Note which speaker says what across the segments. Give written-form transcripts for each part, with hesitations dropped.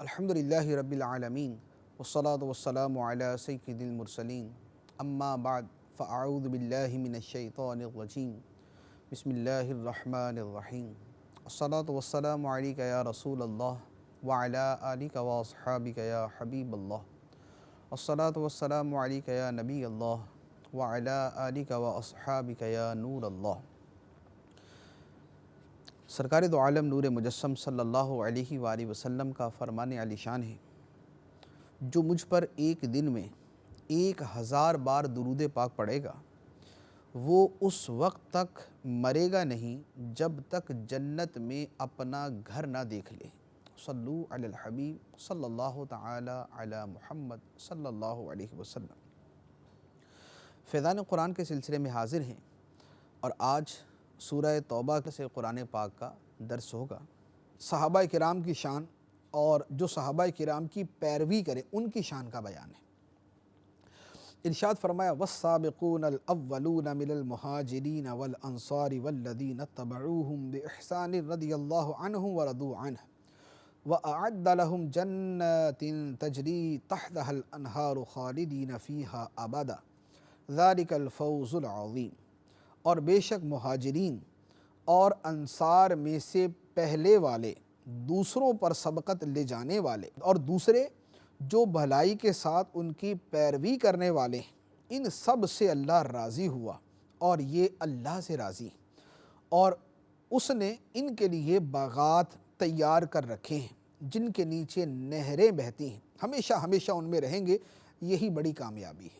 Speaker 1: الحمدللہ رب العالمین والصلاة والسلام علی سید المرسلین اما بعد فاعوذ باللہ من الشیطان الرجیم بسم اللہ الرحمن الرحیم الصلاة والسلام علیک یا رسول اللہ وعلی آلک واصحابک یا حبیب اللہ الصلاة والسلام علیک یا نبی اللہ وعلی آلک واصحابک یا نور اللہ۔ سرکار دو عالم نور مجسم صلی اللہ علیہ وآلہ وسلم کا فرمان علی شان ہے، جو مجھ پر ایک دن میں 1000 بار درود پاک پڑھے گا وہ اس وقت تک مرے گا نہیں جب تک جنت میں اپنا گھر نہ دیکھ لے۔ صلو علی الحبیب صلی اللہ تعالی علی محمد صلی اللہ علیہ وسلم۔ فیضان قرآن کے سلسلے میں حاضر ہیں اور آج سورہ توبہ سے قرآن پاک کا درس ہوگا۔ صحابہ کرام کی شان اور جو صحابہ کرام کی پیروی کرے ان کی شان کا بیان ہے۔ ارشاد فرمایا والسابقون الاولون من المہاجرین والانصار والذین اتبعوہم باحسان رضی اللہ عنہم ورضوا عنہ وأعد لهم جنات تجری تحتها الانہار خالدین فیہا ابدا ذلک الفوز العظیم۔ اور بے شک مہاجرین اور انصار میں سے پہلے والے، دوسروں پر سبقت لے جانے والے اور دوسرے جو بھلائی کے ساتھ ان کی پیروی کرنے والے، ان سب سے اللہ راضی ہوا اور یہ اللہ سے راضی، اور اس نے ان کے لیے باغات تیار کر رکھے ہیں جن کے نیچے نہریں بہتی ہیں، ہمیشہ ہمیشہ ان میں رہیں گے، یہی بڑی کامیابی ہے۔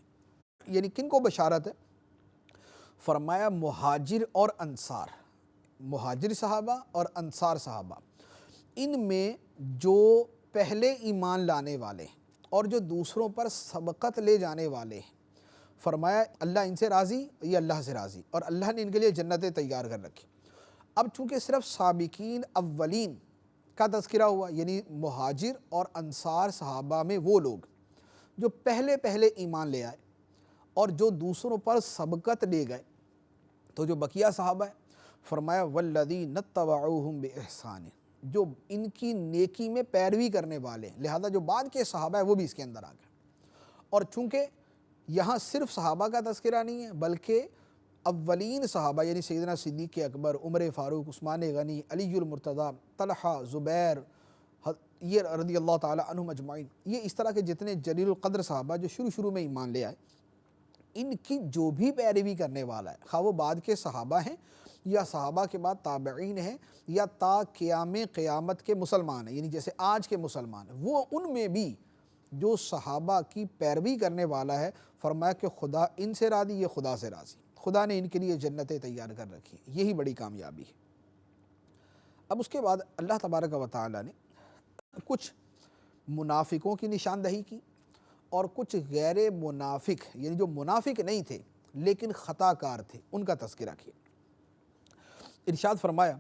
Speaker 1: یعنی کن کو بشارت ہے؟ فرمایا مہاجر اور انصار، مہاجر صحابہ اور انصار صحابہ، ان میں جو پہلے ایمان لانے والے اور جو دوسروں پر سبقت لے جانے والے، فرمایا اللہ ان سے راضی، یہ اللہ سے راضی، اور اللہ نے ان کے لیے جنتیں تیار کر رکھی۔ اب چونکہ صرف سابقین اولین کا تذکرہ ہوا، یعنی مہاجر اور انصار صحابہ میں وہ لوگ جو پہلے ایمان لے آئے اور جو دوسروں پر سبقت لے گئے، تو جو بقیہ صحابہ ہیں فرمایا والذین اتبعوہم باحسان، جو ان کی نیکی میں پیروی کرنے والے ہیں، لہذا جو بعد کے صحابہ ہیں وہ بھی اس کے اندر آ گئے۔ اور چونکہ یہاں صرف صحابہ کا تذکرہ نہیں ہے بلکہ اولین صحابہ یعنی سیدنا صدیق اکبر، عمر فاروق، عثمان غنی، علی المرتضیٰ، طلحہ، زبیر، یہ رضی اللہ تعالی عنہم اجمعین، یہ اس طرح کے جتنے جلیل القدر صحابہ جو شروع میں ایمان لے آئے، ان کی جو بھی پیروی کرنے والا ہے، خواہ وہ بعد کے صحابہ ہیں یا صحابہ کے بعد تابعین ہیں یا تا قیام قیامت کے مسلمان ہیں، یعنی جیسے آج کے مسلمان ہیں، وہ ان میں بھی جو صحابہ کی پیروی کرنے والا ہے، فرمایا کہ خدا ان سے راضی، یہ خدا سے راضی، خدا نے ان کے لیے جنتیں تیار کر رکھی، یہی بڑی کامیابی ہے۔ اب اس کے بعد اللہ تبارک و تعالی نے کچھ منافقوں کی نشاندہی کی اور کچھ غیر منافق، یعنی جو منافق نہیں تھے لیکن خطا کار تھے، ان کا تذکرہ کیا۔ ارشاد فرمایا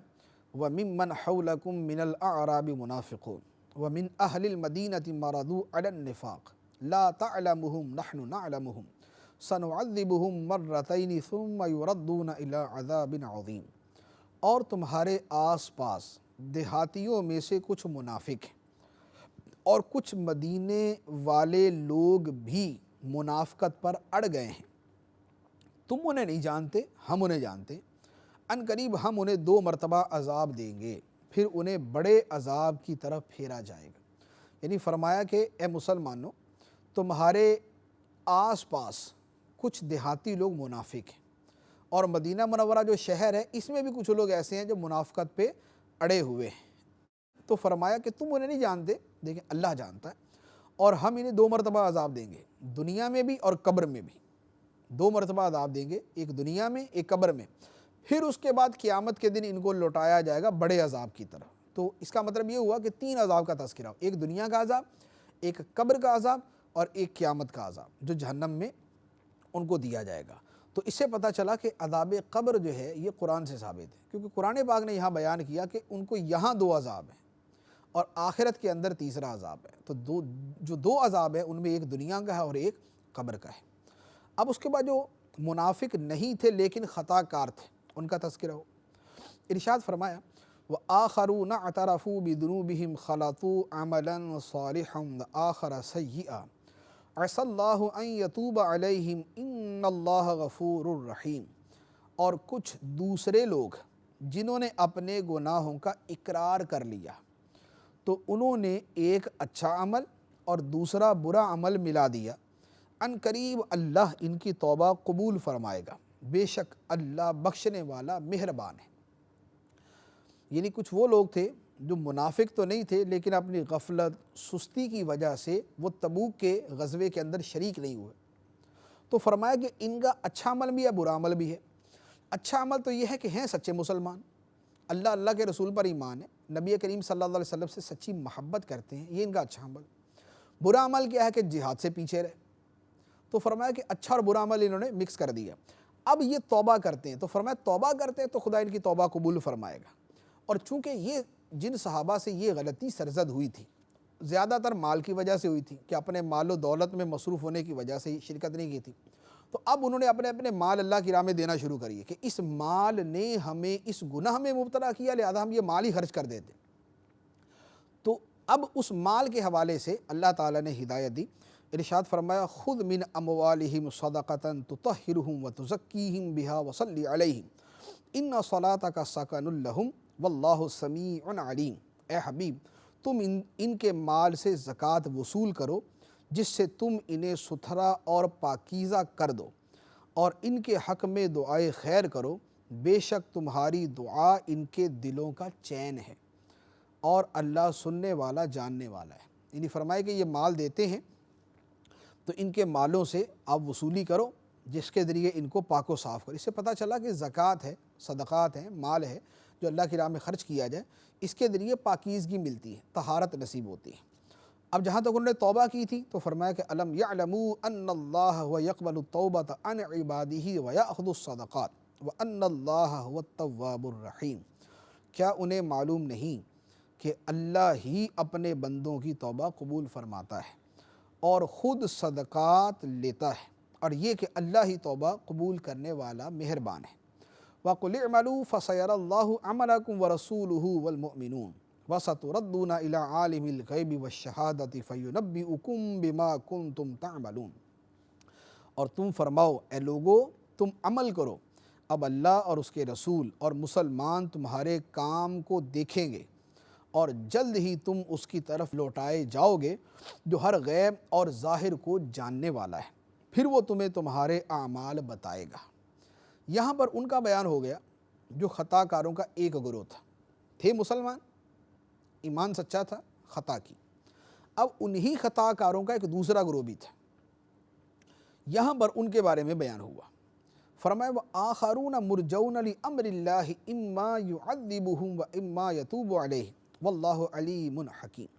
Speaker 1: وَمِمَّنْ حَوْلَكُمْ مِنَ الْأَعْرَابِ مُنَافِقُونَ وَمِنْ أَهْلِ الْمَدِينَةِ مَرَضُوا عَلَى النِّفَاقِ لَا تَعْلَمُهُمْ نَحْنُ نَعْلَمُهُمْ سَنُعَذِّبُهُمْ مَرَّتَيْنِ ثُمَّ يُرَدُّونَ إِلَىٰ عَذَابٍ عَظِيمٍ۔ اور تمہارے آس پاس دیہاتیوں میں سے کچھ منافق ہیں اور کچھ مدینے والے لوگ بھی منافقت پر اڑ گئے ہیں، تم انہیں نہیں جانتے، ہم انہیں جانتے، ان قریب ہم انہیں 2 مرتبہ عذاب دیں گے، پھر انہیں بڑے عذاب کی طرف پھیرا جائے گا۔ یعنی فرمایا کہ اے مسلمانوں، تمہارے آس پاس کچھ دیہاتی لوگ منافق ہیں، اور مدینہ منورہ جو شہر ہے اس میں بھی کچھ لوگ ایسے ہیں جو منافقت پہ اڑے ہوئے ہیں، تو فرمایا کہ تم انہیں نہیں جانتے لیکن اللہ جانتا ہے، اور ہم انہیں 2 مرتبہ عذاب دیں گے، دنیا میں بھی اور قبر میں بھی 2 مرتبہ عذاب دیں گے، ایک دنیا میں ایک قبر میں، پھر اس کے بعد قیامت کے دن ان کو لوٹایا جائے گا بڑے عذاب کی طرف۔ تو اس کا مطلب یہ ہوا کہ 3 عذاب کا تذکرہ ہو، ایک دنیا کا عذاب، ایک قبر کا عذاب اور ایک قیامت کا عذاب جو جہنم میں ان کو دیا جائے گا۔ تو اس سے پتہ چلا کہ عذاب قبر جو ہے یہ قرآن سے ثابت ہے، کیونکہ قرآن پاک نے یہاں بیان کیا کہ ان کو یہاں 2 عذاب ہیں اور آخرت کے اندر تیسرا عذاب ہے، تو جو 2 عذاب ہیں ان میں ایک دنیا کا ہے اور ایک قبر کا ہے۔ اب اس کے بعد جو منافق نہیں تھے لیکن خطا کار تھے ان کا تذکرہ ہو۔ ارشاد فرمایا وآخرون اعترفوا بذنوبهم خلطوا عملا صالحا وآخر سیئا عسى اللہ ان یتوب علیہم ان اللہ غفور الرحیم۔ اور کچھ دوسرے لوگ جنہوں نے اپنے گناہوں کا اقرار کر لیا تو انہوں نے ایک اچھا عمل اور دوسرا برا عمل ملا دیا، ان قریب اللہ ان کی توبہ قبول فرمائے گا، بے شک اللہ بخشنے والا مہربان ہے۔ یعنی کچھ وہ لوگ تھے جو منافق تو نہیں تھے لیکن اپنی غفلت سستی کی وجہ سے وہ تبوک کے غزوے کے اندر شریک نہیں ہوئے، تو فرمایا کہ ان کا اچھا عمل بھی ہے برا عمل بھی ہے۔ اچھا عمل تو یہ ہے کہ ہیں سچے مسلمان، اللہ کے رسول پر ایمان ہے، نبی کریم صلی اللہ علیہ وسلم سے سچی محبت کرتے ہیں، یہ ان کا اچھا عمل۔ برا عمل کیا ہے کہ جہاد سے پیچھے رہے، تو فرمایا کہ اچھا اور برا عمل انہوں نے مکس کر دیا۔ اب یہ توبہ کرتے ہیں تو فرمایا توبہ کرتے ہیں تو خدا ان کی توبہ قبول فرمائے گا۔ اور چونکہ یہ جن صحابہ سے یہ غلطی سرزد ہوئی تھی، زیادہ تر مال کی وجہ سے ہوئی تھی کہ اپنے مال و دولت میں مصروف ہونے کی وجہ سے شرکت نہیں کی تھی، تو اب انہوں نے اپنے مال اللہ کی راہ میں دینا شروع کریے کہ اس مال نے ہمیں اس گناہ میں مبتلا کیا، لہذا ہم یہ مال ہی خرچ کر دیتے۔ تو اب اس مال کے حوالے سے اللہ تعالیٰ نے ہدایت دی، ارشاد فرمایا خذ من اموالہم صدقۃ تطہرہم وتزکیہم بہا وصلی علیہم ان صلاتک سکن لہم واللہ سمیع علیم۔ اے حبیب تم ان کے مال سے زکوٰۃ وصول کرو جس سے تم انہیں ستھرا اور پاکیزہ کر دو، اور ان کے حق میں دعائے خیر کرو، بے شک تمہاری دعا ان کے دلوں کا چین ہے اور اللہ سننے والا جاننے والا ہے۔ یعنی فرمائے کہ یہ مال دیتے ہیں تو ان کے مالوں سے آپ وصولی کرو جس کے ذریعے ان کو پاک و صاف کرو۔ اس سے پتہ چلا کہ زکوٰۃ ہے، صدقات ہیں، مال ہے جو اللہ کی راہ میں خرچ کیا جائے، اس کے ذریعے پاکیزگی ملتی ہے، طہارت نصیب ہوتی ہے۔ اب جہاں تک انہوں نے توبہ کی تھی تو فرمایا کہ الم یعلموا ان اللہ هو یقبل التوبۃ عن عبادہ ویأخذ الصدقات وان اللہ هو التواب الرحیم۔ کیا انہیں معلوم نہیں کہ اللہ ہی اپنے بندوں کی توبہ قبول فرماتا ہے اور خود صدقات لیتا ہے، اور یہ کہ اللہ ہی توبہ قبول کرنے والا مہربان ہے۔ وَقُلِ اعْمَلُوا فَسَيَرَى اللَّهُ عَمَلَكُمْ وَرَسُولُهُ وَالْمُؤْمِنُونَ وَسَتُرَدُّونَ إِلَىٰ عَالِمِ الْغَيْبِ وَالشَّهَادَةِ فَيُنَبِّئُكُم بِمَا كُنتُمْ تَعْمَلُونَ۔ اور تم فرماؤ اے لوگو تم عمل کرو، اب اللہ اور اس کے رسول اور مسلمان تمہارے کام کو دیکھیں گے اور جلد ہی تم اس کی طرف لوٹائے جاؤ گے جو ہر غیب اور ظاہر کو جاننے والا ہے، پھر وہ تمہیں تمہارے اعمال بتائے گا۔ یہاں پر ان کا بیان ہو گیا جو خطا کاروں کا ایک گروہ تھے مسلمان، ایمان سچا تھا، خطا کی۔ اب انہی خطا کاروں کا ایک دوسرا گروہ بھی تھا، یہاں پر ان کے بارے میں بیان ہوا۔ فرمایا وآخرون مرجون لامر اللہ اما یعذبہم واما یتوب علیہم واللہ علیم حکیم۔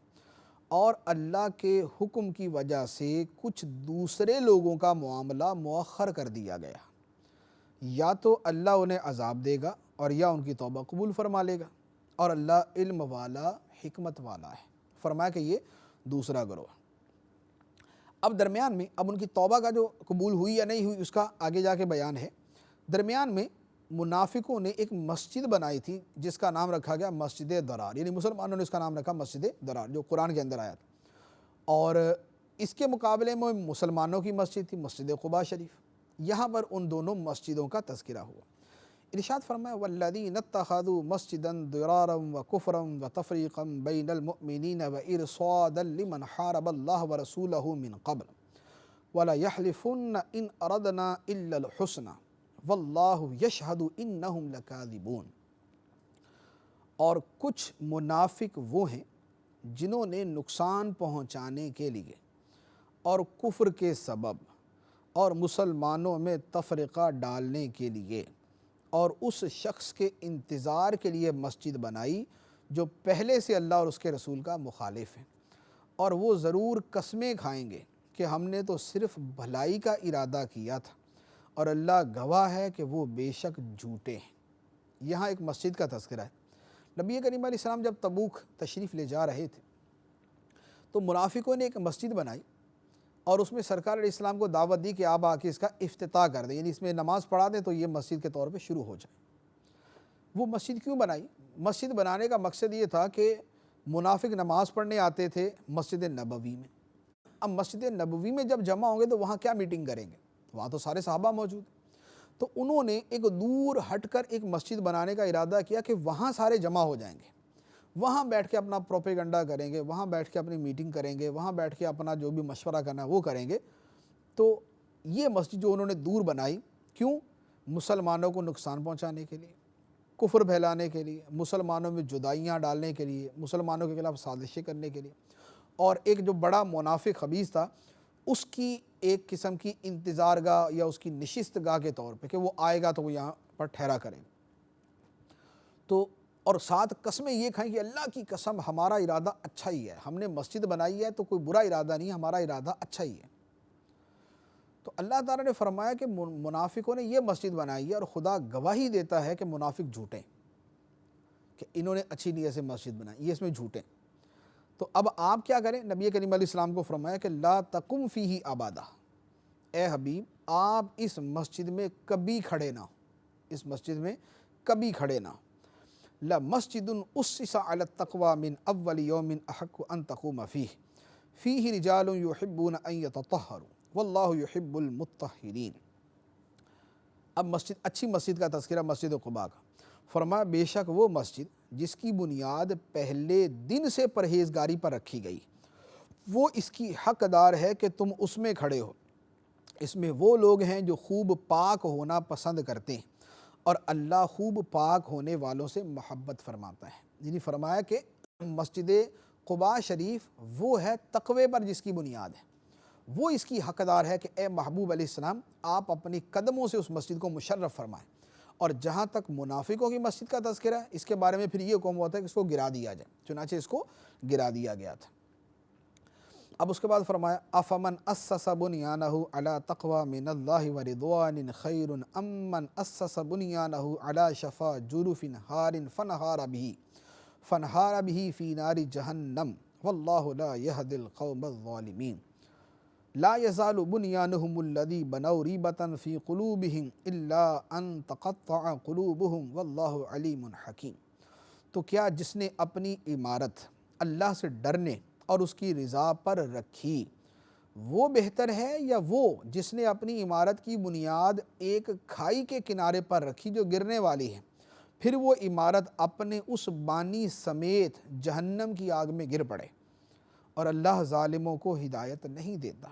Speaker 1: اور اللہ کے حکم کی وجہ سے کچھ دوسرے لوگوں کا معاملہ مؤخر کر دیا گیا، یا تو اللہ انہیں عذاب دے گا اور یا ان کی توبہ قبول فرما لے گا، اور اللہ علم والا حکمت والا ہے۔ فرمایا کہ یہ دوسرا گروہ۔ اب درمیان میں اب ان کی توبہ کا جو قبول ہوئی یا نہیں ہوئی اس کا آگے جا کے بیان ہے۔ درمیان میں منافقوں نے ایک مسجد بنائی تھی جس کا نام رکھا گیا مسجد درار، یعنی مسلمانوں نے اس کا نام رکھا مسجد درار، جو قرآن کے اندر آیا تھا۔ اور اس کے مقابلے میں مسلمانوں کی مسجد تھی مسجد قباء شریف۔ یہاں پر ان دونوں مسجدوں کا تذکرہ ہوا۔ ارشاد فرمایا والذین اتخذوا مسجدا ضرارا وکفرا وتفریقا بین المؤمنین وارصادا لمن حارب اللہ ورسولہ من قبل ولیحلفن ان اردنا الا الحسنى واللہ یشہد انہم لکاذبون۔ اور کچھ منافق وہ ہیں جنہوں نے نقصان پہنچانے کے لیے اور کفر کے سبب اور مسلمانوں میں تفرقہ ڈالنے کے لیے اور اس شخص کے انتظار کے لیے مسجد بنائی جو پہلے سے اللہ اور اس کے رسول کا مخالف ہے، اور وہ ضرور قسمیں کھائیں گے کہ ہم نے تو صرف بھلائی کا ارادہ کیا تھا اور اللہ گواہ ہے کہ وہ بے شک جھوٹے ہیں۔ یہاں ایک مسجد کا تذکرہ ہے۔ نبی کریم علیہ السلام جب تبوک تشریف لے جا رہے تھے تو منافقوں نے ایک مسجد بنائی اور اس میں سرکار علیہ السلام کو دعوت دی کہ آپ آ کے اس کا افتتاح کر دیں، یعنی اس میں نماز پڑھا دیں تو یہ مسجد کے طور پہ شروع ہو جائے۔ وہ مسجد کیوں بنائی؟ مسجد بنانے کا مقصد یہ تھا کہ منافق نماز پڑھنے آتے تھے مسجد نبوی میں. اب مسجد نبوی میں جب جمع ہوں گے تو وہاں کیا میٹنگ کریں گے؟ وہاں تو سارے صحابہ موجود ہیں. تو انہوں نے ایک دور ہٹ کر ایک مسجد بنانے کا ارادہ کیا کہ وہاں سارے جمع ہو جائیں گے, وہاں بیٹھ کے اپنا پروپیگنڈا کریں گے, وہاں بیٹھ کے اپنی میٹنگ کریں گے, وہاں بیٹھ کے اپنا جو بھی مشورہ کرنا ہے وہ کریں گے. تو یہ مسجد جو انہوں نے دور بنائی, کیوں؟ مسلمانوں کو نقصان پہنچانے کے لیے, کفر پھیلانے کے لیے, مسلمانوں میں جدائیاں ڈالنے کے لیے, مسلمانوں کے خلاف سازشیں کرنے کے لیے. اور ایک جو بڑا منافق خبیث تھا اس کی ایک قسم کی انتظار گاہ یا اس کی نشست گاہ کے طور پہ کہ وہ آئے گا تو وہ یہاں پر ٹھہرا کرے. تو اور ساتھ قسمیں یہ کھائیں کہ اللہ کی قسم ہمارا ارادہ اچھا ہی ہے, ہم نے مسجد بنائی ہے تو کوئی برا ارادہ نہیں, ہمارا ارادہ اچھا ہی ہے. تو اللہ تعالیٰ نے فرمایا کہ منافقوں نے یہ مسجد بنائی ہے اور خدا گواہی دیتا ہے کہ منافق جھوٹے کہ انہوں نے اچھی نیت سے مسجد بنائی, یہ اس میں جھوٹے. تو اب آپ کیا کریں؟ نبی کریم علیہ السلام کو فرمایا کہ لا تقم فیہ ابدا, اے حبیب آپ اس مسجد میں کبھی کھڑے نہ, اس مسجد میں کبھی کھڑے نہ. لمسجد اسس علی التقوی من اول یوم احق ان تقوم فیہ فیہ رجال یحبون ان یتطہروا واللہ یحب المطہرین. اب مسجد, اچھی مسجد کا تذکرہ مسجد قباء کا. فرمایا بے شک وہ مسجد جس کی بنیاد پہلے دن سے پرہیزگاری پر رکھی گئی, وہ اس کی حقدار ہے کہ تم اس میں کھڑے ہو. اس میں وہ لوگ ہیں جو خوب پاک ہونا پسند کرتے ہیں اور اللہ خوب پاک ہونے والوں سے محبت فرماتا ہے. یعنی فرمایا کہ مسجد قباء شریف وہ ہے تقوی پر جس کی بنیاد ہے, وہ اس کی حقدار ہے کہ اے محبوب علیہ السلام آپ اپنی قدموں سے اس مسجد کو مشرف فرمائیں. اور جہاں تک منافقوں کی مسجد کا تذکرہ ہے اس کے بارے میں پھر یہ حکم ہوتا ہے کہ اس کو گرا دیا جائے, چنانچہ اس کو گرا دیا گیا تھا. اب اس کے بعد فرمایا افمن اسس بنیانہ علی تقوی من اللہ ورضوان خیر ام من اسس بنیانہ علی شفا جرف ہار فنہار بہ فی نار جہنم واللہ لا یہدی القوم الظالمین. لا یزال بنیانہم الذی بنوا ریبۃ فی قلوبہم الا ان تقطع قلوبہم واللہ علیم حکیم. تو کیا جس نے اپنی عمارت اللہ سے ڈرنے اور اس کی رضا پر رکھی وہ بہتر ہے یا وہ جس نے اپنی عمارت کی بنیاد ایک کھائی کے کنارے پر رکھی جو گرنے والی ہے, پھر وہ عمارت اپنے اس بانی سمیت جہنم کی آگ میں گر پڑے, اور اللہ ظالموں کو ہدایت نہیں دیتا.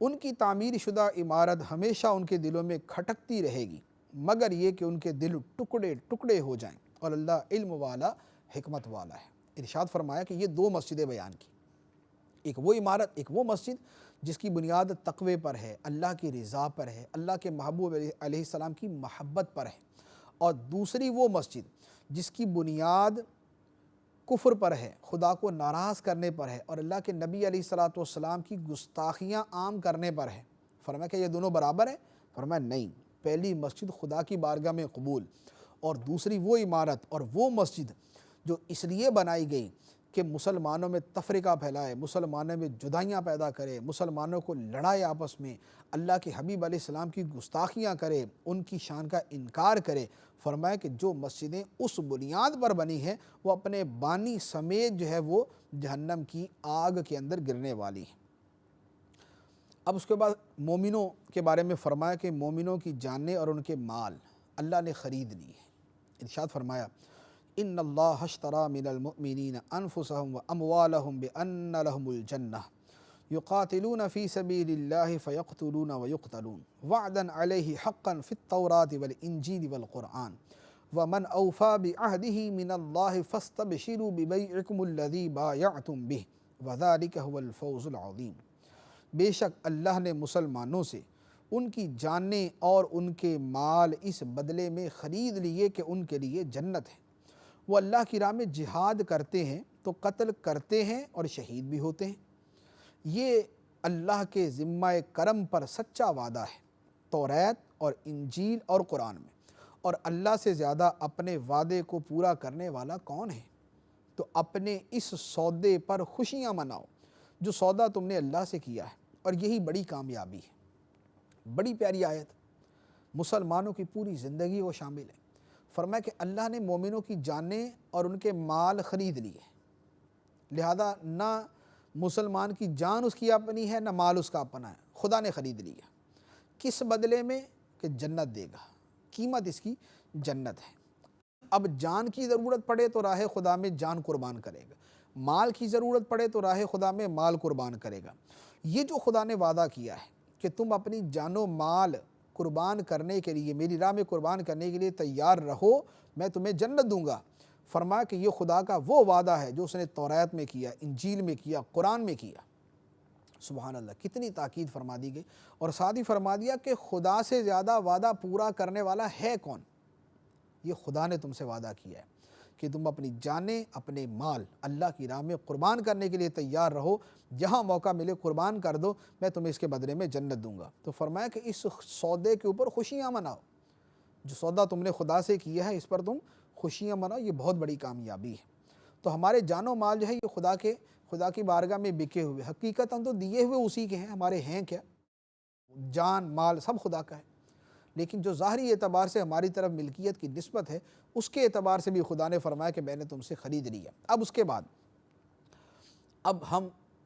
Speaker 1: ان کی تعمیر شدہ عمارت ہمیشہ ان کے دلوں میں کھٹکتی رہے گی مگر یہ کہ ان کے دل ٹکڑے ٹکڑے ہو جائیں, اور اللہ علم والا حکمت والا ہے. ارشاد فرمایا کہ یہ دو مسجدیں بیان کی, ایک وہ عمارت, ایک وہ مسجد جس کی بنیاد تقوی پر ہے, اللہ کی رضا پر ہے, اللہ کے محبوب علیہ السلام کی محبت پر ہے, اور دوسری وہ مسجد جس کی بنیاد کفر پر ہے, خدا کو ناراض کرنے پر ہے, اور اللہ کے نبی علیہ الصلاۃ والسلام کی گستاخیاں عام کرنے پر ہے. فرمایا کہ یہ دونوں برابر ہیں؟ فرمایا نہیں, پہلی مسجد خدا کی بارگاہ میں قبول, اور دوسری وہ عمارت اور وہ مسجد جو اس لیے بنائی گئی کہ مسلمانوں میں تفرقہ پھیلائے, مسلمانوں میں جدائیاں پیدا کرے, مسلمانوں کو لڑائے آپس میں, اللہ کے حبیب علیہ السلام کی گستاخیاں کرے, ان کی شان کا انکار کرے. فرمایا کہ جو مسجدیں اس بنیاد پر بنی ہیں وہ اپنے بانی سمیت جو ہے وہ جہنم کی آگ کے اندر گرنے والی ہیں. اب اس کے بعد مومنوں کے بارے میں فرمایا کہ مومنوں کی جانیں اور ان کے مال اللہ نے خرید لی ہے. ارشاد فرمایا ان اللہ اشتری من المؤمنین انفسهم واموالهم بان لهم الجنہ یقاتلون فی سبیل اللہ فیقتلون ویقتلون وعدا علیہ حقا فی التوراۃ والانجیل والقرآن ومن اوفی بعہدہ من اللہ فاستبشروا ببیعکم الذی بایعتم بہ وذلک هو الفوز العظیم. بے شک اللہ نے مسلمانوں سے ان کی جانیں اور ان کے مال اس بدلے میں خرید لیے کہ ان کے لیے جنت ہے. وہ اللہ کی راہ میں جہاد کرتے ہیں تو قتل کرتے ہیں اور شہید بھی ہوتے ہیں. یہ اللہ کے ذمہ کرم پر سچا وعدہ ہے توریت اور انجیل اور قرآن میں, اور اللہ سے زیادہ اپنے وعدے کو پورا کرنے والا کون ہے؟ تو اپنے اس سودے پر خوشیاں مناؤ جو سودا تم نے اللہ سے کیا ہے, اور یہی بڑی کامیابی ہے. بڑی پیاری آیت, مسلمانوں کی پوری زندگی کو شامل ہے. فرمایا کہ اللہ نے مومنوں کی جانیں اور ان کے مال خرید لیے، لہذا نہ مسلمان کی جان اس کی اپنی ہے نہ مال اس کا اپنا ہے، خدا نے خرید لیا۔ کس بدلے میں؟ کہ جنت دے گا، قیمت اس کی جنت ہے۔ اب جان کی ضرورت پڑے تو راہ خدا میں جان قربان کرے گا، مال کی ضرورت پڑے تو راہ خدا میں مال قربان کرے گا۔ یہ جو خدا نے وعدہ کیا ہے کہ تم اپنی جان و مال قربان کرنے کے لیے، میری راہ میں قربان کرنے کے لیے تیار رہو، میں تمہیں جنت دوں گا۔ فرمایا کہ یہ خدا کا وہ وعدہ ہے جو اس نے توریت میں کیا، انجیل میں کیا، قرآن میں کیا۔ سبحان اللہ، کتنی تاکید فرما دی گئی، اور ساتھ ہی فرما دیا کہ خدا سے زیادہ وعدہ پورا کرنے والا ہے کون؟ یہ خدا نے تم سے وعدہ کیا ہے کہ تم اپنی جانیں، اپنے مال اللہ کی راہ میں قربان کرنے کے لیے تیار رہو، جہاں موقع ملے قربان کر دو، میں تمہیں اس کے بدلے میں جنت دوں گا۔ تو فرمایا کہ اس سودے کے اوپر خوشیاں مناؤ، جو سودا تم نے خدا سے کیا ہے اس پر تم خوشیاں مناؤ، یہ بہت بڑی کامیابی ہے۔ تو ہمارے جان و مال جو ہے یہ خدا کی بارگاہ میں بکے ہوئے، حقیقت ہم تو دیے ہوئے اسی کے ہیں، ہمارے ہیں کیا؟ جان مال سب خدا کا ہے، لیکن جو ظاہری اعتبار سے ہماری طرف ملکیت کی نسبت ہے، اس کے اعتبار سے بھی خدا نے فرمایا کہ میں نے تم سے خرید لیا۔ اب اس کے بعد اب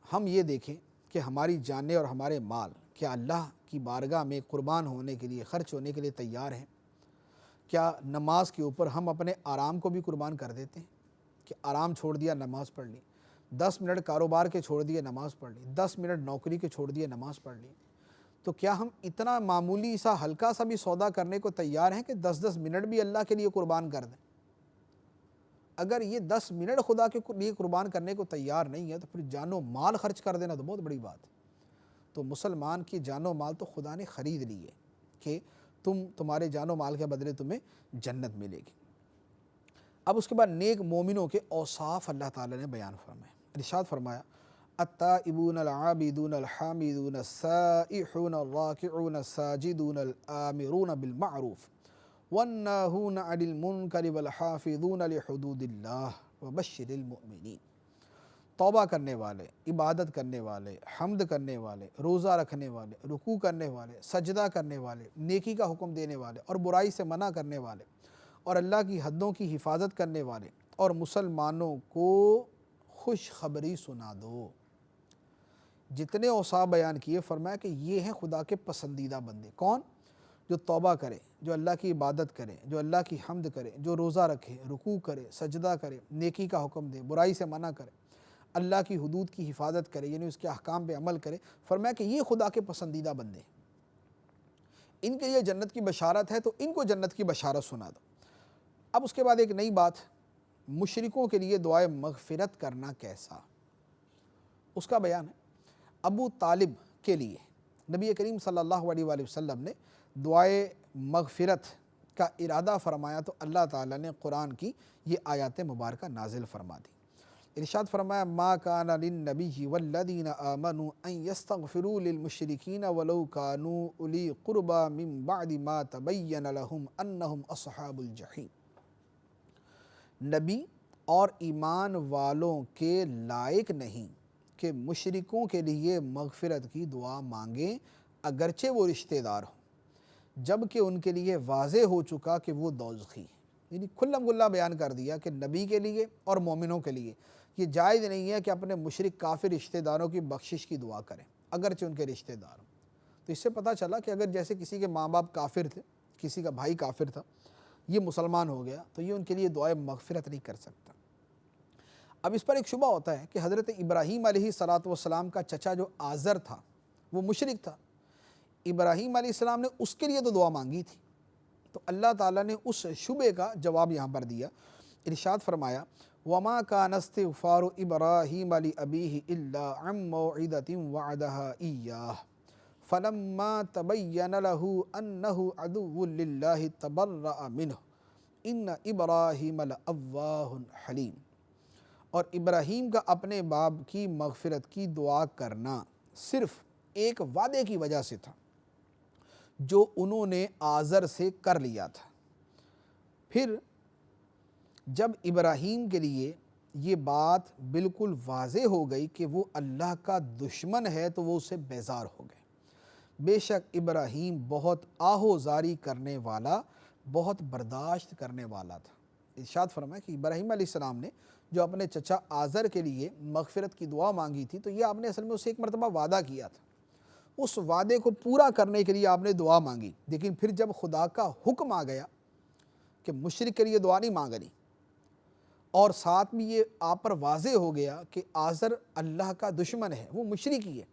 Speaker 1: ہم یہ دیکھیں کہ ہماری جانیں اور ہمارے مال کیا اللہ کی بارگاہ میں قربان ہونے کے لیے، خرچ ہونے کے لیے تیار ہیں؟ کیا نماز کے اوپر ہم اپنے آرام کو بھی قربان کر دیتے ہیں کہ آرام چھوڑ دیا، نماز پڑھ لی، 10 منٹ کاروبار کے چھوڑ دیے، نماز پڑھ لی، 10 منٹ نوکری کے چھوڑ دیے، نماز پڑھ لی؟ تو کیا ہم اتنا معمولی سا ہلکا سا بھی سودا کرنے کو تیار ہیں کہ 10 منٹ بھی اللہ کے لیے قربان کر دیں؟ اگر یہ 10 منٹ خدا کے لیے قربان کرنے کو تیار نہیں ہے تو پھر جان و مال خرچ کر دینا تو بہت بڑی بات ہے۔ تو مسلمان کی جان و مال تو خدا نے خرید لی ہے کہ تمہارے جان و مال کے بدلے تمہیں جنت ملے گی۔ اب اس کے بعد نیک مومنوں کے اوصاف اللہ تعالیٰ نے بیان فرمائے۔ ارشاد فرمایا التائبون العابدون الحامدون السائحون الراکعون الساجدون الآمرون بالمعروف والناہون عن المنکر والحافظون لحدود اللہ وبشر المؤمنین۔ توبہ کرنے والے، عبادت کرنے والے، حمد کرنے والے، روزہ رکھنے والے، رکوع کرنے والے، سجدہ کرنے والے، نیکی کا حکم دینے والے اور برائی سے منع کرنے والے، اور اللہ کی حدوں کی حفاظت کرنے والے، اور مسلمانوں کو خوشخبری سنا دو۔ جتنے اوصاف بیان کیے، فرمایا کہ یہ ہیں خدا کے پسندیدہ بندے۔ کون؟ جو توبہ کرے، جو اللہ کی عبادت کرے، جو اللہ کی حمد کرے، جو روزہ رکھے، رکوع کرے، سجدہ کرے، نیکی کا حکم دے، برائی سے منع کرے، اللہ کی حدود کی حفاظت کرے، یعنی اس کے احکام پہ عمل کرے۔ فرمایا کہ یہ خدا کے پسندیدہ بندے ہیں، ان کے لیے جنت کی بشارت ہے، تو ان کو جنت کی بشارت سنا دو۔ اب اس کے بعد ایک نئی بات، مشرکوں کے لیے دعائے مغفرت کرنا کیسا، اس کا بیان ہے۔ ابو طالب کے لیے نبی کریم صلی اللہ علیہ وآلہ وسلم نے دعائے مغفرت کا ارادہ فرمایا تو اللہ تعالیٰ نے قرآن کی یہ آیات مبارکہ نازل فرما دی۔ ارشاد فرمایا ما کان للنبی والذین آمنوا ان یستغفروا للمشرکین ولو کانوا اولی قربی من بعد ما تبین لهم انہم اصحاب الجحیم۔ نبی اور ایمان والوں کے لائق نہیں کہ مشرکوں کے لیے مغفرت کی دعا مانگیں اگرچہ وہ رشتہ دار ہوں، جبکہ ان کے لیے واضح ہو چکا کہ وہ دوزخی ہیں۔ یعنی کھلم کھلا بیان کر دیا کہ نبی کے لیے اور مومنوں کے لیے یہ جائز نہیں ہے کہ اپنے مشرک کافر رشتہ داروں کی بخشش کی دعا کریں اگرچہ ان کے رشتہ دار ہوں۔ تو اس سے پتہ چلا کہ اگر جیسے کسی کے ماں باپ کافر تھے، کسی کا بھائی کافر تھا، یہ مسلمان ہو گیا تو یہ ان کے لیے دعائے مغفرت نہیں کر سکتا۔ اب اس پر ایک شبہ ہوتا ہے کہ حضرت ابراہیم علیہ السلام کا چچا جو آزر تھا وہ مشرک تھا، ابراہیم علیہ السلام نے اس کے لیے تو دعا مانگی تھی، تو اللہ تعالیٰ نے اس شبے کا جواب یہاں پر دیا۔ ارشاد فرمایا وما كان استغفار ابراہیم لأبیہ الا عن موعدۃ وعدها ایاہ فلما تبین له انہ عدو للہ تبرأ منہ ان ابراہیم لأواہ حلیم۔ اور ابراہیم کا اپنے باپ کی مغفرت کی دعا کرنا صرف ایک وعدے کی وجہ سے تھا جو انہوں نے آزر سے کر لیا تھا۔ پھر جب ابراہیم کے لیے یہ بات بالکل واضح ہو گئی کہ وہ اللہ کا دشمن ہے تو وہ اسے بیزار ہو گئے۔ بے شک ابراہیم بہت آہوزاری کرنے والا بہت برداشت کرنے والا تھا۔ ارشاد فرمایا کہ ابراہیم علیہ السلام نے جو اپنے چچا آزر کے لیے مغفرت کی دعا مانگی تھی، تو یہ آپ نے اصل میں اسے ایک مرتبہ وعدہ کیا تھا، اس وعدے کو پورا کرنے کے لیے آپ نے دعا مانگی، لیکن پھر جب خدا کا حکم آ گیا کہ مشرک کے لیے دعا نہیں مانگنی، اور ساتھ بھی یہ آپ پر واضح ہو گیا کہ آزر اللہ کا دشمن ہے، وہ مشرک ہی ہے،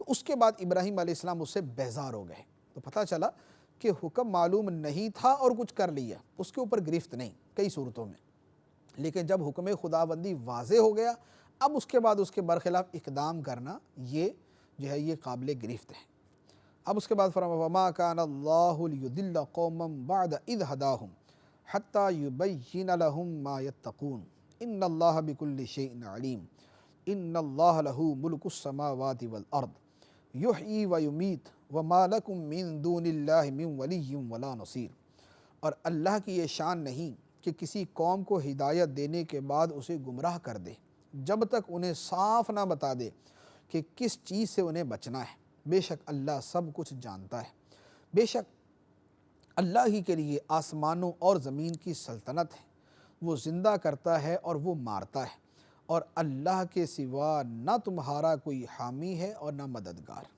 Speaker 1: تو اس کے بعد ابراہیم علیہ السلام اس سے بیزار ہو گئے۔ تو پتہ چلا کہ حکم معلوم نہیں تھا اور کچھ کر لیا، اس کے اوپر گرفت نہیں کئی صورتوں میں، لیکن جب حکم خداوندی واضح ہو گیا، اب اس کے بعد اس کے برخلاف اقدام کرنا یہ جو ہے یہ قابل گرفت ہے۔ اب اس کے بعد فرمایا وَمَا كَانَ اللَّهُ لِيُضِلَّ قَوْمًا بَعْدَ إِذْ هَدَاهُمْ حَتَّى يُبَيِّنَ لَهُم مَّا يَتَّقُونَ إِنَّ اللَّهَ بِكُلِّ شَيْءٍ عَلِيمٌ إِنَّ اللَّهَ لَهُ مُلْكُ السَّمَاوَاتِ وَالْأَرْضِ يُحْيِي وَيُمِيتُ وَمَا لَكُم مِّن دُونِ اللَّهِ مِن وَلِيٍّ وَلَا نَصِيرٍ، اور اللہ کی یہ شان نہیں کہ کسی قوم کو ہدایت دینے کے بعد اسے گمراہ کر دے جب تک انہیں صاف نہ بتا دے کہ کس چیز سے انہیں بچنا ہے۔ بے شک اللہ سب کچھ جانتا ہے، بے شک اللہ ہی کے لیے آسمانوں اور زمین کی سلطنت ہے، وہ زندہ کرتا ہے اور وہ مارتا ہے، اور اللہ کے سوا نہ تمہارا کوئی حامی ہے اور نہ مددگار۔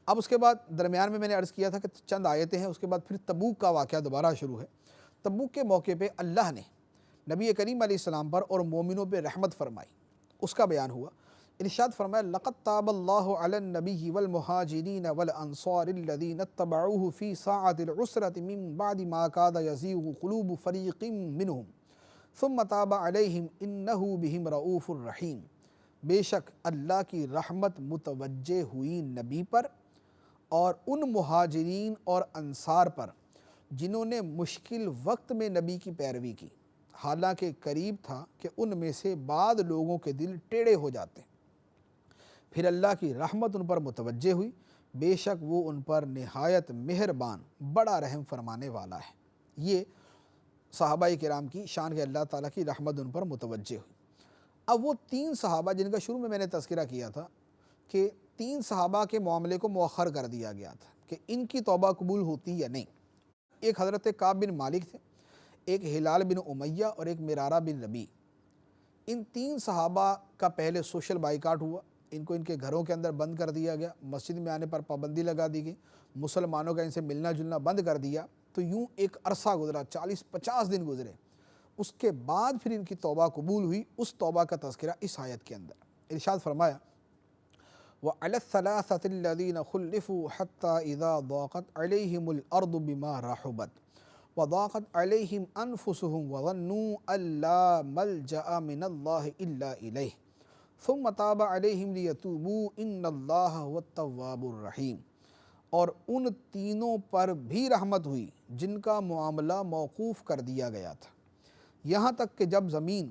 Speaker 1: اب اس کے بعد درمیان میں نے عرض کیا تھا کہ چند آیتیں ہیں، اس کے بعد پھر تبوک کا واقعہ دوبارہ شروع ہے۔ تبوک کے موقع پہ اللہ نے نبی کریم علیہ السلام پر اور مومنوں پہ رحمت فرمائی، اس کا بیان ہوا۔ ارشاد فرمایا لَقَدْ تَابَ اللَّهُ عَلَى النَّبِيِّ وَالْمُهَاجِرِينَ وَالْأَنصَارِ الَّذِينَ اتَّبَعُوهُ فِي سَاعَةِ الْعُسْرَةِ مِن بَعْدِ مَا كَادَ يَزِيغُ قُلُوبُ فَرِيقٍ مِّنْهُمْ ثُمَّ تَابَ عَلَيْهِمْ إِنَّهُ بِهِمْ رَءُوفٌ رَحِيمٌ، بے شک اللہ کی رحمت متوجہ ہوئی نبی پر اور ان مہاجرین اور انصار پر جنہوں نے مشکل وقت میں نبی کی پیروی کی، حالانکہ قریب تھا کہ ان میں سے بعض لوگوں کے دل ٹیڑھے ہو جاتے، پھر اللہ کی رحمت ان پر متوجہ ہوئی، بے شک وہ ان پر نہایت مہربان بڑا رحم فرمانے والا ہے۔ یہ صحابہ کرام کی شان کے اللہ تعالیٰ کی رحمت ان پر متوجہ ہوئی۔ اب وہ تین صحابہ جن کا شروع میں نے تذکرہ کیا تھا کہ تین صحابہ کے معاملے کو مؤخر کر دیا گیا تھا کہ ان کی توبہ قبول ہوتی یا نہیں۔ ایک حضرت کعب بن مالک تھے، ایک ہلال بن امیہ اور ایک مرارہ بن ربیع۔ ان تین صحابہ کا پہلے سوشل بائیکاٹ ہوا، ان کو ان کے گھروں کے اندر بند کر دیا گیا، مسجد میں آنے پر پابندی لگا دی گئی، مسلمانوں کا ان سے ملنا جلنا بند کر دیا۔ تو یوں ایک عرصہ گزرا، 40-50 دن گزرے، اس کے بعد پھر ان کی توبہ قبول ہوئی۔ اس توبہ کا تذکرہ اس آیت کے اندر ارشاد فرمایا وَعَلَى الثَّلَاثَةِ الَّذِينَ خُلِّفُوا حَتَّى إِذَا ضَاقَتْ عَلَيْهِمُ الْأَرْضُ بِمَا رَحُبَتْ وَضَاقَتْ عَلَيْهِمْ أَنفُسُهُمْ وَظَنُّوا أَن لَّا مَلْجَأَ مِنَ اللَّهِ إِلَّا إِلَيْهِ ثُمَّ تَابَ عَلَيْهِمْ لِيَتُوبُوا إِنَّ اللَّهَ هُوَ التَّوَّابُ الرَّحِيمُ، اور ان تینوں پر بھی رحمت ہوئی جن کا معاملہ موقوف کر دیا گیا تھا، یہاں تک کہ جب زمین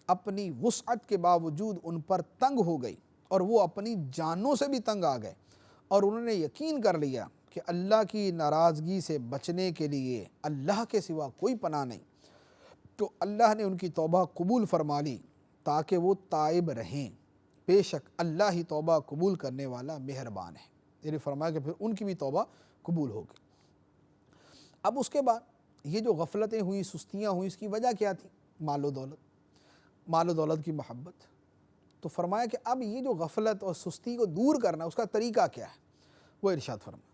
Speaker 1: اپنی وسعت کے باوجود ان پر تنگ ہو گئی اور وہ اپنی جانوں سے بھی تنگ آ گئے، اور انہوں نے یقین کر لیا کہ اللہ کی ناراضگی سے بچنے کے لیے اللہ کے سوا کوئی پناہ نہیں، تو اللہ نے ان کی توبہ قبول فرما لی تاکہ وہ تائب رہیں، بے شک اللہ ہی توبہ قبول کرنے والا مہربان ہے۔ یعنی فرمایا کہ پھر ان کی بھی توبہ قبول ہو گئی۔ اب اس کے بعد یہ جو غفلتیں ہوئیں، سستیاں ہوئیں، اس کی وجہ کیا تھی؟ مال و دولت کی محبت۔ تو فرمایا کہ اب یہ جو غفلت اور سستی کو دور کرنا، اس کا طریقہ کیا ہے؟ وہ ارشاد فرمایا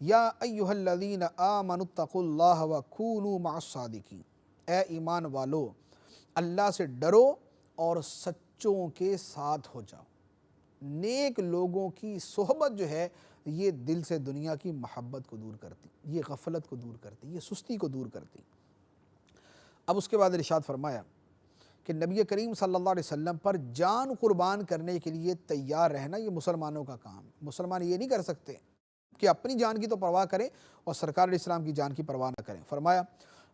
Speaker 1: یا ایھا الذین آمنوا اتقوا اللہ وکونوا مع الصادقین، اے ایمان والو اللہ سے ڈرو اور سچوں کے ساتھ ہو جاؤ۔ نیک لوگوں کی صحبت جو ہے یہ دل سے دنیا کی محبت کو دور کرتی، یہ غفلت کو دور کرتی، یہ سستی کو دور کرتی۔ اب اس کے بعد ارشاد فرمایا کہ نبی کریم صلی اللہ علیہ وسلم پر جان قربان کرنے کے لیے تیار رہنا یہ مسلمانوں کا کام ہے۔ مسلمان یہ نہیں کر سکتے کہ اپنی جان کی تو پرواہ کریں اور سرکار علیہ السلام کی جان کی پرواہ نہ کریں۔ فرمایا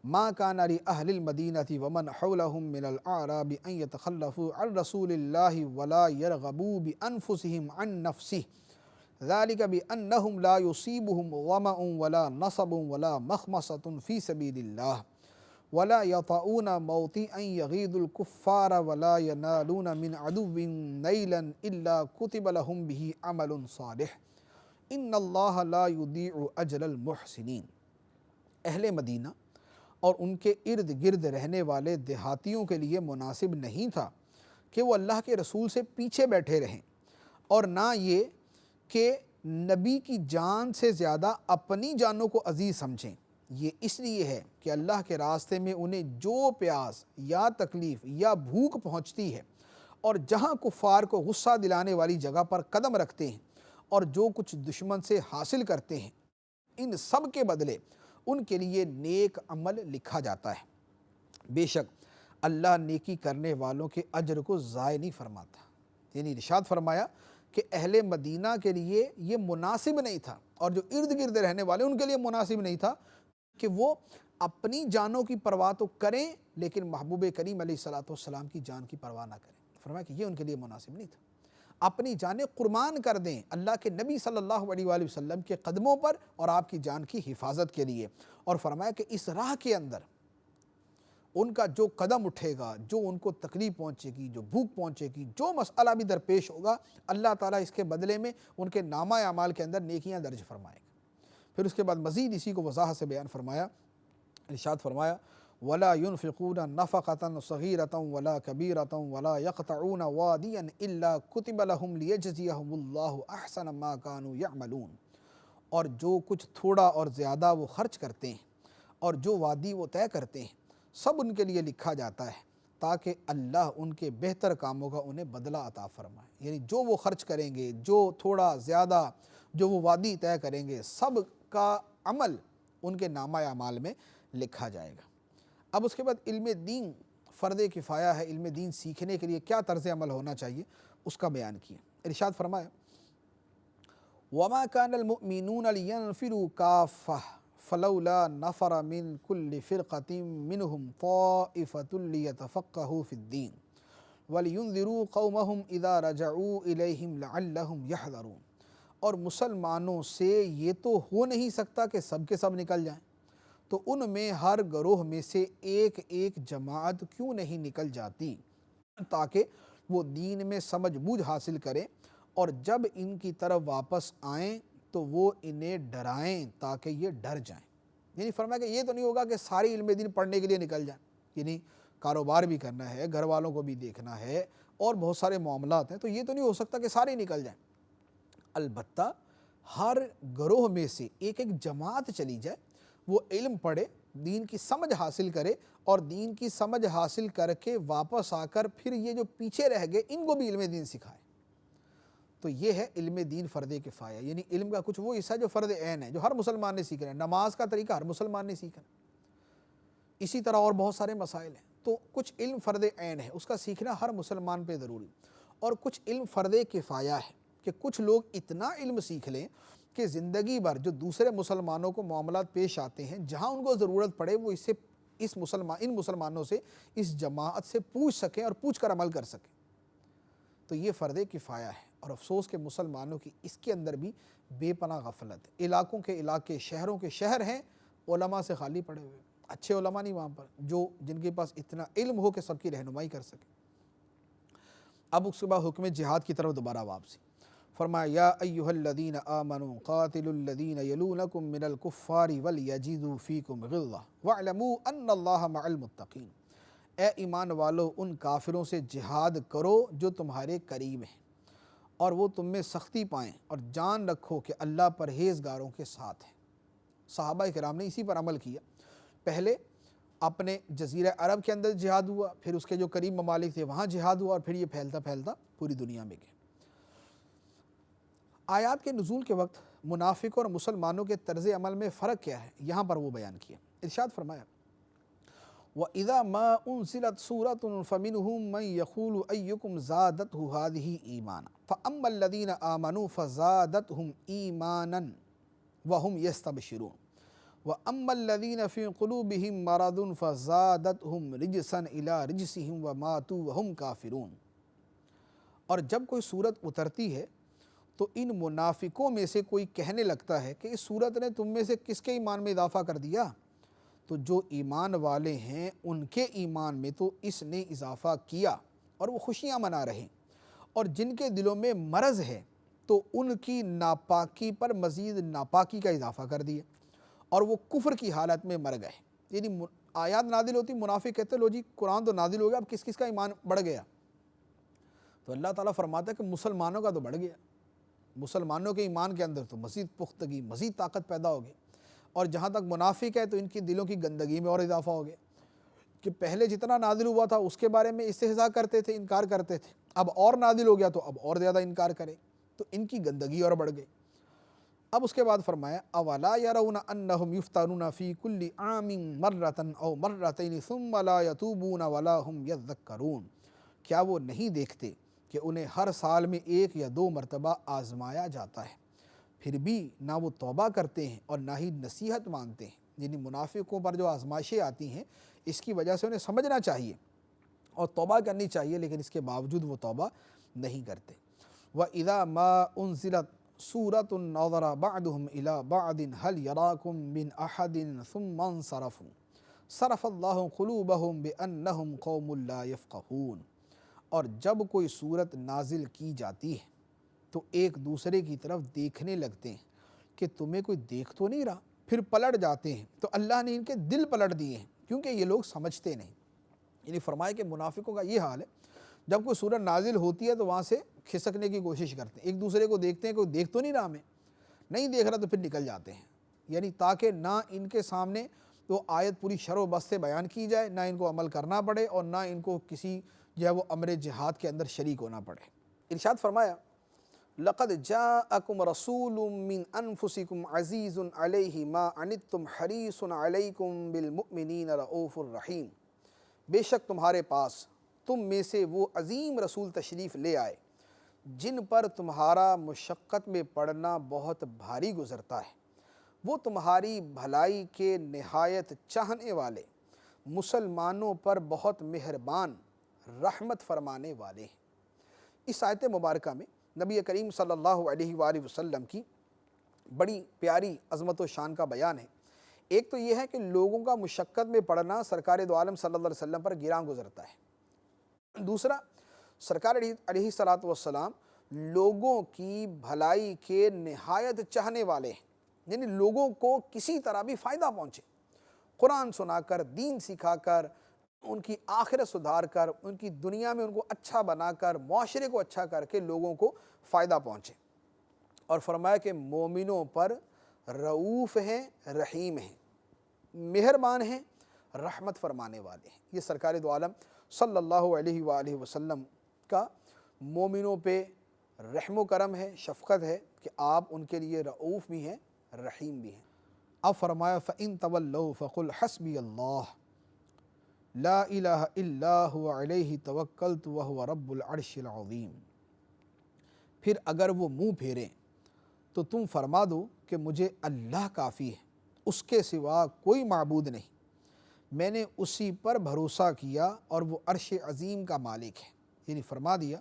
Speaker 1: ما كان لأهل المدينة ومن حولهم من الأعراب أن يتخلفوا عن رسول الله ولا يرغبوا بأنفسهم عن نفسه ذلك بأنهم لا يصيبهم ظمأ ولا نصب ولا مخمصة في سبيل الله ولا يطؤون موطئا يغيظ الكفار ولا ينالون من عدو نيلا إلا كتب لهم به عمل صالح إن الله لا يضيع أجر المحسنين۔ اہل مدینہ اور ان کے ارد گرد رہنے والے دیہاتیوں کے لیے مناسب نہیں تھا کہ وہ اللہ کے رسول سے پیچھے بیٹھے رہیں، اور نہ یہ کہ نبی کی جان سے زیادہ اپنی جانوں کو عزیز سمجھیں۔ یہ اس لیے ہے کہ اللہ کے راستے میں انہیں جو پیاس یا تکلیف یا بھوک پہنچتی ہے، اور جہاں کفار کو غصہ دلانے والی جگہ پر قدم رکھتے ہیں، اور جو کچھ دشمن سے حاصل کرتے ہیں، ان سب کے بدلے ان کے لیے نیک عمل لکھا جاتا ہے۔ بے شک اللہ نیکی کرنے والوں کے اجر کو ضائع نہیں فرماتا۔ یعنی ارشاد فرمایا کہ اہل مدینہ کے لیے یہ مناسب نہیں تھا، اور جو ارد گرد رہنے والے ان کے لیے مناسب نہیں تھا کہ وہ اپنی جانوں کی پرواہ تو کریں لیکن محبوب کریم علیہ السلام کی جان کی پرواہ نہ کریں۔ فرمایا کہ یہ ان کے لیے مناسب نہیں تھا، اپنی جانیں قربان کر دیں اللہ کے نبی صلی اللہ علیہ وآلہ وسلم کے قدموں پر اور آپ کی جان کی حفاظت کے لیے۔ اور فرمایا کہ اس راہ کے اندر ان کا جو قدم اٹھے گا، جو ان کو تکلیف پہنچے گی، جو بھوک پہنچے گی، جو مسئلہ بھی درپیش ہوگا، اللہ تعالیٰ اس کے بدلے میں ان کے نامہ اعمال کے اندر نیکیاں درج فرمائے گا۔ پھر اس کے بعد مزید اسی کو وضاحت سے بیان فرمایا، ارشاد فرمایا وَلَا يُنْفِقُونَ نَفَقَةً صَغِيرَةً وَلَا كَبِيرَةً وَلَا يَقْطَعُونَ وَادِيًا إِلَّا كُتِبَ لَهُمْ لِيَجْزِيَهُمُ اللَّهُ أَحْسَنَ مَا كَانُوا يَعْمَلُونَ۔ اور جو کچھ تھوڑا اور زیادہ وہ خرچ کرتے ہیں اور جو وادی وہ طے کرتے ہیں، سب ان کے لیے لکھا جاتا ہے تاکہ اللہ ان کے بہتر کاموں کا انہیں بدلہ عطا فرمائے۔ یعنی جو وہ خرچ کریں گے، جو تھوڑا زیادہ جو وہ وادی طے کریں گے، سب کا عمل ان کے نامہ اعمال میں لکھا جائے گا۔ اب اس کے بعد علم دین فرض کفایہ ہے، علم دین سیکھنے کے لیے کیا طرز عمل ہونا چاہیے اس کا بیان کیا۔ ارشاد فرمایا وَمَا كَانَ الْمُؤْمِنُونَ لِيَنْفِرُوا كَافَّةً فَلَوْلَا نَفَرَ مِنْ كُلِّ فِرْقَةٍ مِّنْهُمْ طَائِفَةٌ لِيَتَفَقَّهُوا فِي الدِّينِ وَلِيُنْذِرُوا قَوْمَهُمْ إِذَا رَجَعُوا إِلَيْهِمْ لَعَلَّهُمْ يَحْذَرُونَ۔ اور مسلمانوں سے یہ تو ہو نہیں سکتا کہ سب کے سب نکل جائیں، تو ان میں ہر گروہ میں سے ایک ایک جماعت کیوں نہیں نکل جاتی تاکہ وہ دین میں سمجھ بوجھ حاصل کریں، اور جب ان کی طرف واپس آئیں تو وہ انہیں ڈرائیں تاکہ یہ ڈر جائیں۔ یعنی فرمایا کہ یہ تو نہیں ہوگا کہ ساری علم دین پڑھنے کے لیے نکل جائیں، یعنی کاروبار بھی کرنا ہے، گھر والوں کو بھی دیکھنا ہے، اور بہت سارے معاملات ہیں، تو یہ تو نہیں ہو سکتا کہ سارے نکل جائیں۔ البتہ ہر گروہ میں سے ایک ایک جماعت چلی جائے، وہ علم پڑھے، دین کی سمجھ حاصل کرے، اور دین کی سمجھ حاصل کر کے واپس آ کر پھر یہ جو پیچھے رہ گئے ان کو بھی علم دین سکھائے۔ تو یہ ہے علم دین فرض کفایہ، یعنی علم کا کچھ وہ حصہ جو فرض عین ہے، جو ہر مسلمان نے سیکھنا ہے۔ نماز کا طریقہ ہر مسلمان نے سیکھنا ہے، اسی طرح اور بہت سارے مسائل ہیں۔ تو کچھ علم فرض عین ہے، اس کا سیکھنا ہر مسلمان پہ ضروری، اور کچھ علم فرض کفایہ ہے کہ کچھ لوگ اتنا علم سیکھ لیں کہ زندگی بھر جو دوسرے مسلمانوں کو معاملات پیش آتے ہیں، جہاں ان کو ضرورت پڑے وہ ان مسلمانوں سے، اس جماعت سے پوچھ سکیں اور پوچھ کر عمل کر سکیں۔ تو یہ فرض کفایہ ہے، اور افسوس کہ مسلمانوں کی اس کے اندر بھی بے پناہ غفلت ہے۔ علاقوں کے علاقے، شہروں کے شہر ہیں علماء سے خالی پڑے ہوئے، اچھے علماء نہیں وہاں پر جن کے پاس اتنا علم ہو کہ سب کی رہنمائی کر سکے۔ اب اس کے بعد حکم جہاد کی طرف دوبارہ واپسی۔ فرمایا یا ایھا الذین آمنوا قاتلوا الذین یلونکم من الکفار ولیجدوا فیکم غلظہ واعلموا ان اللہ مع المتقین۔ اے ایمان والو، ان کافروں سے جہاد کرو جو تمہارے قریب ہیں، اور وہ تم میں سختی پائیں، اور جان رکھو کہ اللہ پرہیزگاروں کے ساتھ ہے۔ صحابہ کرام نے اسی پر عمل کیا۔ پہلے اپنے جزیرہ عرب کے اندر جہاد ہوا، پھر اس کے جو قریب ممالک تھے وہاں جہاد ہوا، اور پھر یہ پھیلتا پھیلتا پوری دنیا میں گیا۔ آیات کے نزول کے وقت منافق اور مسلمانوں کے طرز عمل میں فرق کیا ہے، یہاں پر وہ بیان کیا۔ ارشاد فرمایا وَإِذَا مَا أُنزِلَتْ سُورَةٌ فَمِنْهُم مَّن يَقُولُ أَيُّكُمْ زَادَتْهُ هَٰذِهِ إِيمَانًا فَأَمَّا الَّذِينَ آمَنُوا فَزَادَتْهُمْ إِيمَانًا وَهُمْ يَسْتَبْشِرُونَ وَأَمَّا الَّذِينَ فِي قُلُوبِهِم مَّرَضٌ فَزَادَتْهُمْ رِجْسًا إِلَىٰ رِجْسِهِمْ وَمَاتُوا وَهُمْ كَافِرُونَ۔ اور جب کوئی صورت اترتی ہے تو ان منافقوں میں سے کوئی کہنے لگتا ہے کہ اس صورت نے تم میں سے کس کے ایمان میں اضافہ کر دیا؟ تو جو ایمان والے ہیں ان کے ایمان میں تو اس نے اضافہ کیا، اور وہ خوشیاں منا رہے ہیں، اور جن کے دلوں میں مرض ہے تو ان کی ناپاکی پر مزید ناپاکی کا اضافہ کر دیا، اور وہ کفر کی حالت میں مر گئے۔ یعنی آیات نازل ہوتی منافق کہتے لو جی قرآن تو نازل ہو گیا، اب کس کس کا ایمان بڑھ گیا؟ تو اللہ تعالیٰ فرماتا ہے کہ مسلمانوں کا تو بڑھ گیا، مسلمانوں کے ایمان کے اندر تو مزید پختگی، مزید طاقت پیدا ہوگی، اور جہاں تک منافق ہے تو ان کی دلوں کی گندگی میں اور اضافہ ہو گیا کہ پہلے جتنا نازل ہوا تھا اس کے بارے میں استہزاء کرتے تھے، انکار کرتے تھے، اب اور نازل ہو گیا تو اب اور زیادہ انکار کرے، تو ان کی گندگی اور بڑھ گئی۔ اب اس کے بعد فرمایا اولا یرون انہم یفتنون فی کل عام مرۃ او مرتین ثم لا یتوبون ولا ہم یذکرون، کیا وہ نہیں دیکھتے کہ انہیں ہر سال میں 1 یا 2 مرتبہ آزمایا جاتا ہے، پھر بھی نہ وہ توبہ کرتے ہیں اور نہ ہی نصیحت مانتے ہیں۔ یعنی منافقوں پر جو آزمائشیں آتی ہیں اس کی وجہ سے انہیں سمجھنا چاہیے اور توبہ کرنی چاہیے، لیکن اس کے باوجود وہ توبہ نہیں کرتے۔ وَإِذَا مَا أُنزِلَتْ سُورَةٌ نَظَرَ بَعْضُهُمْ إِلَىٰ بَعْضٍ هَلْ يَرَاكُمْ مِنْ أَحَدٍ ثُمَّ انصَرَفُوا صَرَفَ اللَّهُ قُلُوبَهُمْ بِأَنَّهُمْ قَوْمٌ لَا يَفْقَهُونَ، اور جب کوئی صورت نازل کی جاتی ہے تو ایک دوسرے کی طرف دیکھنے لگتے ہیں کہ تمہیں کوئی دیکھ تو نہیں رہا، پھر پلٹ جاتے ہیں، تو اللہ نے ان کے دل پلٹ دیے ہیں کیونکہ یہ لوگ سمجھتے نہیں۔ یعنی فرمایا کہ منافقوں کا یہ حال ہے، جب کوئی سورت نازل ہوتی ہے تو وہاں سے کھسکنے کی کوشش کرتے ہیں، ایک دوسرے کو دیکھتے ہیں کوئی دیکھ تو نہیں رہا، ہمیں نہیں دیکھ رہا، تو پھر نکل جاتے ہیں، یعنی تاکہ نہ ان کے سامنے تو آیت پوری شرح و بس سے بیان کی جائے، نہ ان کو عمل کرنا پڑے اور نہ ان کو کسی جو ہے وہ امر جہاد کے اندر شریک ہونا پڑے۔ ارشاد فرمایا لقد جاءکم رسول من انفسکم عزیز علیہ ما عنتم حریص علیکم بالمؤمنین رؤوف الرحیم، بے شک تمہارے پاس تم میں سے وہ عظیم رسول تشریف لے آئے جن پر تمہارا مشقت میں پڑنا بہت بھاری گزرتا ہے، وہ تمہاری بھلائی کے نہایت چاہنے والے، مسلمانوں پر بہت مہربان، رحمت فرمانے والے ہیں۔ اس آیت مبارکہ میں نبی کریم صلی اللہ علیہ وآلہ وسلم کی بڑی پیاری عظمت و شان کا بیان ہے۔ ایک تو یہ ہے کہ لوگوں کا مشقت میں پڑنا سرکار دو عالم صلی اللہ علیہ وسلم پر گراں گزرتا ہے۔ دوسرا، سرکار علیہ الصلوۃ والسلام لوگوں کی بھلائی کے نہایت چاہنے والے ہیں، یعنی لوگوں کو کسی طرح بھی فائدہ پہنچے، قرآن سنا کر، دین سکھا کر، ان کی آخرت سدھار کر، ان کی دنیا میں ان کو اچھا بنا کر، معاشرے کو اچھا کر کے لوگوں کو فائدہ پہنچے۔ اور فرمایا کہ مومنوں پر رؤوف ہیں، رحیم ہیں، مہربان ہیں، رحمت فرمانے والے ہیں۔ یہ سرکار دو عالم صلی اللہ علیہ وآلہ وسلم کا مومنوں پہ رحم و کرم ہے، شفقت ہے کہ آپ ان کے لیے رؤوف بھی ہیں، رحیم بھی ہیں۔ اب فرمایا فَإِن تَوَلَّوْا فَقُلْ حَسْبِيَ اللَّهُ لا الہ الا هو علیہ توکلت وہو رب العرش العظیم، پھر اگر وہ منہ پھیریں تو تم فرما دو کہ مجھے اللہ کافی ہے، اس کے سوا کوئی معبود نہیں، میں نے اسی پر بھروسہ کیا اور وہ عرش عظیم کا مالک ہے۔ یعنی فرما دیا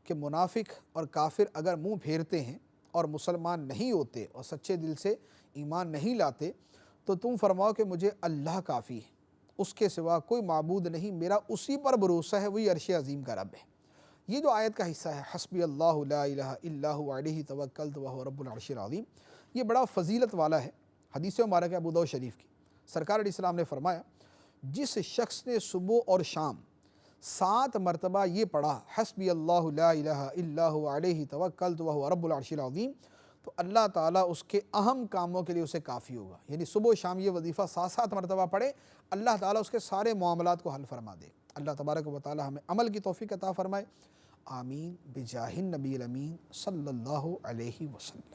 Speaker 1: کہ منافق اور کافر اگر منہ پھیرتے ہیں اور مسلمان نہیں ہوتے اور سچے دل سے ایمان نہیں لاتے تو تم فرماؤ کہ مجھے اللہ کافی ہے، اس کے سوا کوئی معبود نہیں، میرا اسی پر بھروسہ ہے، وہی عرش عظیم کا رب ہے۔ یہ جو آیت کا حصہ ہے حسبی اللہ لا الہ الا هو علیہ توکلت وہو رب العرش العظیم، یہ بڑا فضیلت والا ہے۔ حدیث مبارکہ ابو داؤد شریف کی، سرکار علیہ السلام نے فرمایا جس شخص نے صبح اور شام 7 مرتبہ یہ پڑھا حسبی اللہ لا الہ الا هو علیہ توکلت وہو رب العرش العظیم، تو اللہ تعالیٰ اس کے اہم کاموں کے لیے اسے کافی ہوگا۔ یعنی صبح و شام یہ وظیفہ 7 مرتبہ پڑھے، اللہ تعالیٰ اس کے سارے معاملات کو حل فرما دے۔ اللہ تبارک و تعالیٰ ہمیں عمل کی توفیق عطا فرمائے، آمین بجاہ النبی الامین صلی اللہ علیہ وسلم۔